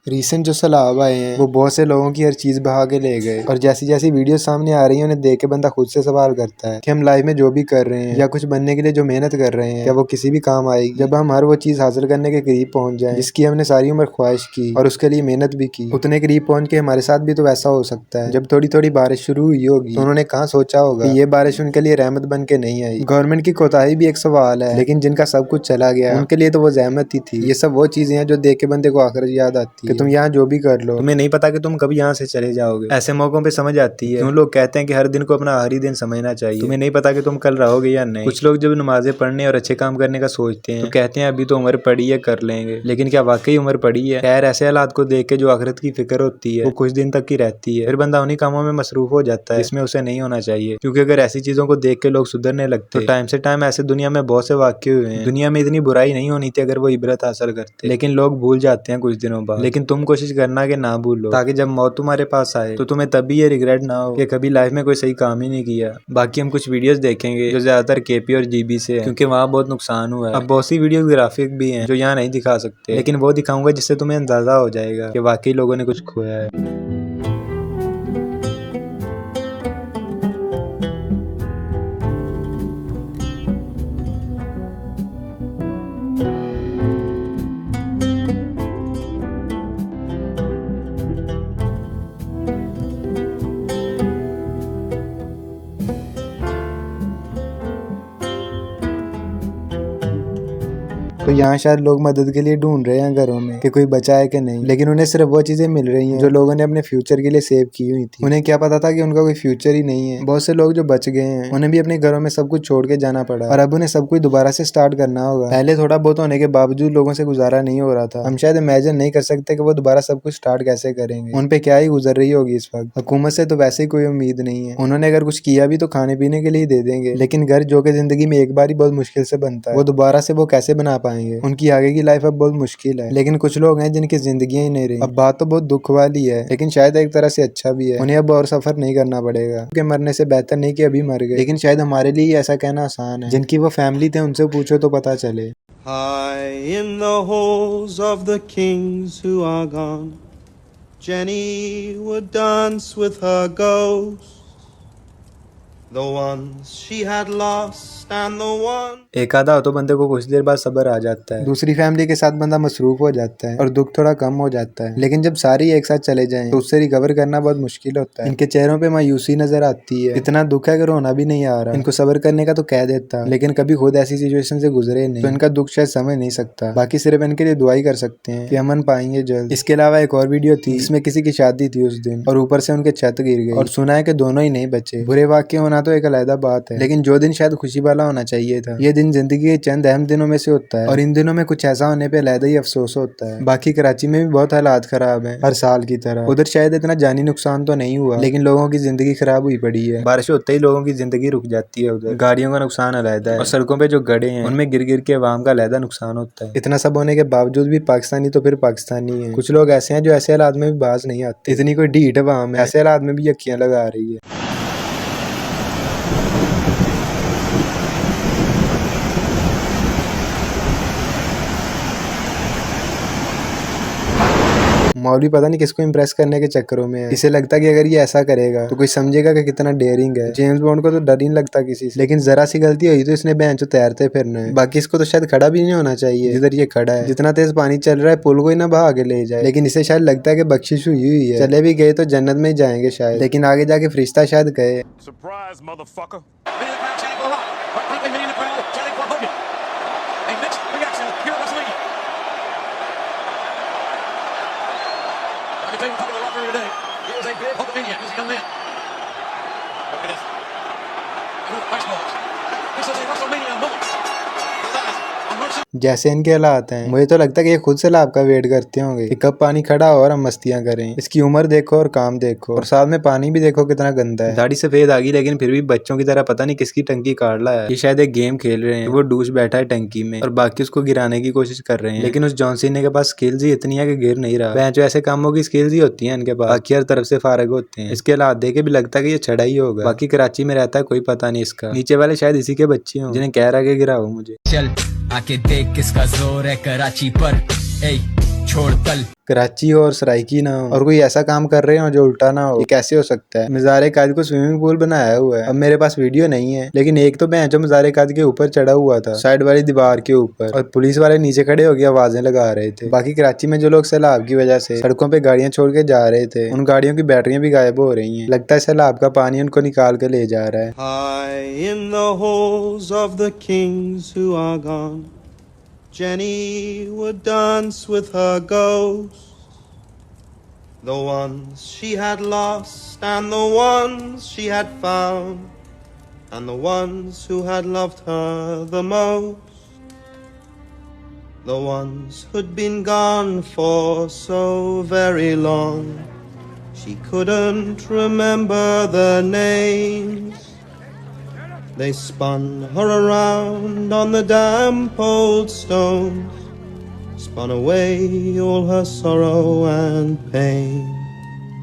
Recent जो सैलाब आए हैं वो बहुत से लोगों की हर चीज बहा के ले गए और जैसी जैसी वीडियो सामने आ रही है उन्हें देख के बंदा खुद से सवाल करता है कि हम लाइफ में जो भी कर रहे हैं या कुछ बनने के लिए जो मेहनत कर रहे हैं क्या वो किसी भी काम आएगी जब हम हर वो चीज हासिल करने के करीब पहुंच जाएं जिसकी हमने सारी उम्र ख्वाहिश की और उसके लिए मेहनत भी की। उतने करीब पहुंच के हमारे साथ भी तो वैसा हो सकता है। जब थोड़ी थोड़ी बारिश शुरू हुई होगी तो उन्होंने कहाँ सोचा होगा कि ये बारिश उनके लिए रहमत बन के नहीं आई। गवर्नमेंट की कोताही भी एक सवाल है, लेकिन जिनका सब कुछ चला गया उनके लिए तो वो जहमत ही थी। ये सब वो चीजें हैं जो देख के बंदे को आखिरत याद आती है कि तुम यहाँ जो भी कर लो तुम्हें नहीं पता कि तुम कभी यहाँ से चले जाओगे। ऐसे मौकों पे समझ आती है क्यों लोग कहते हैं कि हर दिन को अपना आखिरी दिन समझना चाहिए। तुम्हें नहीं पता कि तुम कल रहोगे या नहीं। कुछ लोग जब नमाजें पढ़ने और अच्छे काम करने का सोचते हैं तो कहते हैं अभी तो उम्र पड़ी है कर लेंगे, लेकिन क्या वाकई उम्र पड़ी है? खैर ऐसे हालात को देख के जो आखिरत की फिक्र होती है वो कुछ दिन तक की रहती है, फिर बंदा उन्हीं कामों में मसरूफ हो जाता है जिसमें उसे नहीं होना चाहिए। क्योंकि अगर ऐसी चीजों को देख के लोग सुधरने लगते तो टाइम से टाइम ऐसे दुनिया में बहुत से वाक्य हुए हैं। दुनिया में इतनी बुराई नहीं होनी थी अगर वो इबरत हासिल करते, लेकिन लोग भूल जाते हैं कुछ दिनों बाद। लेकिन तुम कोशिश करना कि ना भूलो ताकि जब मौत तुम्हारे पास आए तो तुम्हें तभी ये रिग्रेट ना हो कि कभी लाइफ में कोई सही काम ही नहीं किया। बाकी हम कुछ वीडियोस देखेंगे जो ज्यादातर केपी और जीबी से है क्योंकि वहाँ बहुत नुकसान हुआ है। अब बहुत सी वीडियो ग्राफिक भी हैं जो यहाँ नहीं दिखा सकते, लेकिन वो दिखाऊंगा जिससे तुम्हें अंदाजा हो जाएगा कि वाकई लोगों ने कुछ खोया है। तो यहाँ शायद लोग मदद के लिए ढूंढ रहे हैं घरों में कि कोई बचा है कि नहीं, लेकिन उन्हें सिर्फ वो चीजें मिल रही हैं जो लोगों ने अपने फ्यूचर के लिए सेव की हुई थी। उन्हें क्या पता था कि उनका कोई फ्यूचर ही नहीं है। बहुत से लोग जो बच गए हैं उन्हें भी अपने घरों में सब कुछ छोड़ के जाना पड़ा और अब उन्हें सब कुछ दोबारा से स्टार्ट करना होगा। पहले थोड़ा बहुत होने के बावजूद लोगों से गुजारा नहीं हो रहा था। हम शायद इमेजिन नहीं कर सकते कि वो दोबारा सब कुछ स्टार्ट कैसे करेंगे। उन पे क्या ही गुजर रही होगी इस वक्त। हुकूमत से तो वैसे ही कोई उम्मीद नहीं है। उन्होंने अगर कुछ किया भी तो खाने पीने के लिए दे देंगे, लेकिन घर जो कि जिंदगी में एक बार ही बहुत मुश्किल से बनता है वो दोबारा से वो कैसे बना पाएंगे? उनकी आगे की लाइफ अब बहुत मुश्किल है। लेकिन कुछ लोग हैं जिनकी जिंदगियां ही नहीं रही। अब बात तो बहुत दुख वाली है, लेकिन शायद एक तरह से अच्छा भी है। उन्हें अब और सफर नहीं करना पड़ेगा क्योंकि मरने से बेहतर नहीं कि अभी मर गए। लेकिन शायद हमारे लिए ऐसा कहना आसान है। जिनकी वो फैमिली थे उनसे पूछो तो पता चले। High in the halls of the kings who are gone, Jenny would dance with her ghosts, the ones she had lost and the one। एक आधा हो तो बंदे को कुछ देर बाद सब्र आ जाता है। दूसरी फैमिली के साथ बंदा मसरूफ हो जाता है और दुख थोड़ा कम हो जाता है। लेकिन जब सारी एक साथ चले जाएं तो उससे रिकवर करना बहुत मुश्किल होता है। इनके चेहरों पे मायूसी नजर आती है। इतना दुख है कि रोना भी नहीं आ रहा। इनको सब्र करने का तो कह देता, लेकिन कभी खुद ऐसी सिचुएशन से गुजरे नहीं तो इनका दुख शायद समझ नहीं सकता। बाकी सिर्फ इनके लिए दुआई कर सकते हैं कि अमन पाएंगे जल्द। इसके अलावा एक और वीडियो थी जिसमें किसी की शादी थी उस दिन और ऊपर से उनके छत गिर गई और सुना है कि दोनों ही नहीं बचे। बुरे वाक्य होना तो एक अलग बात है, लेकिन जो दिन शायद खुशी वाला होना चाहिए था ये दिन जिंदगी के चंद अहम दिनों में से होता है और इन दिनों में कुछ ऐसा होने पे अलग ही अफसोस होता है। बाकी कराची में भी बहुत हालात खराब हैं हर साल की तरह। उधर शायद इतना जानी नुकसान तो नहीं हुआ, लेकिन लोगों की जिंदगी खराब हुई पड़ी है। बारिश होते ही लोगों की जिंदगी रुक जाती है। उधर गाड़ियों का नुकसान अलग है और सड़कों पे जो गड्ढे हैं उनमें गिर गिर के आवाम का अलग नुकसान होता है। इतना सब होने के बावजूद भी पाकिस्तानी तो फिर पाकिस्तानी है। कुछ लोग ऐसे हैं जो ऐसे हालात में भी बाज नहीं आते। इतनी कोई ढीठ अवाम है ऐसे हालात में भी यक्कियां लगा रही है। मौलवी पता नहीं किसको इम्प्रेस करने के चक्करों में है। इसे लगता कि अगर ये ऐसा करेगा तो कोई समझेगा कि कितना डेयरिंग है। जेम्स बॉन्ड को तो डर ही नहीं लगता किसी से, लेकिन जरा सी गलती हुई तो इसने बेंच तैरते फिरना है। बाकी इसको तो शायद खड़ा भी नहीं होना चाहिए जिधर ये खड़ा है। जितना तेज पानी चल रहा है पुल को ही ना बहा के ले जाए, लेकिन इसे शायद लगता है कि बख्शिश हुई है। चले भी गए तो जन्नत में ही जाएंगे शायद, लेकिन आगे जाके फरिश्ता शायद कहे जैसे इनके हालात हैं मुझे तो लगता है कि ये खुद से लाभ का वेट करते होंगे कि कब पानी खड़ा हो और हम मस्तियां करें। इसकी उम्र देखो और काम देखो और साथ में पानी भी देखो कितना गंदा है। दाढ़ी सफेद आ गई लेकिन फिर भी बच्चों की तरह पता नहीं किसकी टंकी काट रहा है। ये शायद एक गेम खेल रहे हैं। वो डूस बैठा है टंकी में और बाकी उसको गिराने की कोशिश कर रहे हैं, लेकिन उस जॉन सीना के पास स्किल्स ही इतनी है कि गिर नहीं रहा। जो ऐसे कामों की स्किल्स ही होती है इनके पास, बाकी हर तरफ से फारग होते हैं। इसके हालात देख के भी लगता है कि ये छड़ा ही होगा। बाकी कराची में रहता है कोई पता नहीं इसका। नीचे वाले शायद इसी के बच्चे हों जिन्हें कह रहा है कि गिराओ मुझे। चल आके देख किसका जोर है कराची पर। छोड़ कल। कराची हो और सराइकी ना हो और कोई ऐसा काम कर रहे हो जो उल्टा ना हो, ये कैसे हो सकता है। मज़ार काद को स्विमिंग पूल बनाया हुआ है। अब मेरे पास वीडियो नहीं है, लेकिन एक तो मैं जो मज़ार काद के ऊपर चढ़ा हुआ था साइड वाली दीवार के ऊपर, और पुलिस वाले नीचे खड़े होकर आवाजें लगा रहे थे। बाकी कराची में जो लोग सैलाब की वजह से सड़कों पे गाड़ियां छोड़ के जा रहे थे, उन गाड़ियों की बैटरियां भी गायब हो रही हैं। लगता है सैलाब का पानी उनको निकाल के ले जा रहा है। High in the halls of the kings who are gone, Jenny would dance with her ghosts, the ones she had lost and the ones she had found, and the ones who had loved her the most, the ones who'd been gone for so very long she couldn't remember their names. They spun her around on the damp old stones, spun away all her sorrow and pain.